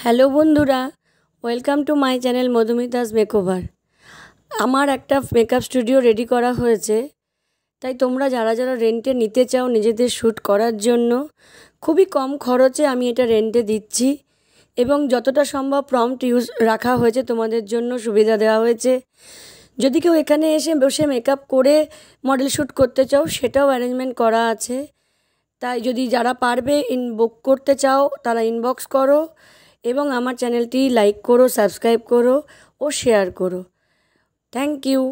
Hello বন্ধুরা, welcome to my channel Madhumita's makeover. আমার একটা মেকআপ স্টুডিও রেডি করা হয়েছে, তাই তোমরা যারা যারা রেন্টে নিতে চাও নিজেদের শ্যুট করার জন্য খুবই কম খরচে আমি এটা রেন্টে দিচ্ছি এবং যতটা সম্ভব প্রম্পট ইউজ রাখা হয়েছে, তোমাদের জন্য সুবিধা দেওয়া হয়েছে। যদি কেউ এখানে এসে বসে মেকআপ করে মডেল শ্যুট করতে চাও সেটাও অ্যারেঞ্জমেন্ট করা আছে। তাই যদি যারা পারবে বুক করতে চাও তারা ইনবক্স করো এবং আমার চ্যানেলটি লাইক করো, সাবস্ক্রাইব করো ও শেয়ার করো। Thank you.